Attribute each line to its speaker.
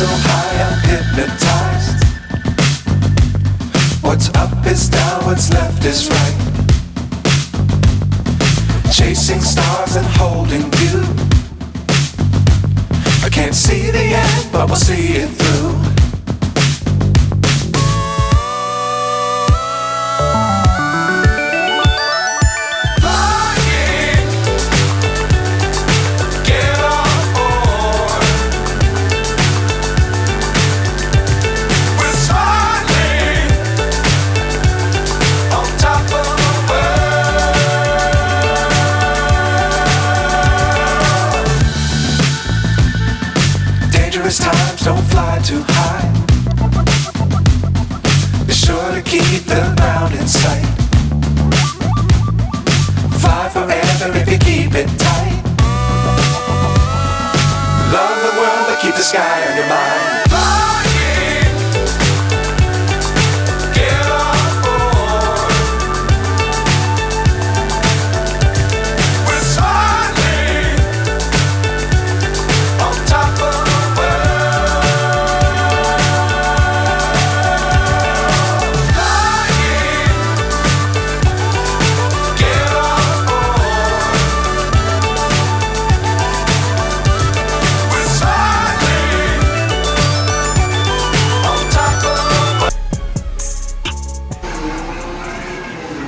Speaker 1: so high I'm hypnotized. What's up is down, what's left is right. Chasing stars and holding you. I can't see the end, but we'll see it through. Times don't fly too high. Be sure to keep the ground in sight. Fly forever if you keep it tight. Love the world but keep the sky on your mind.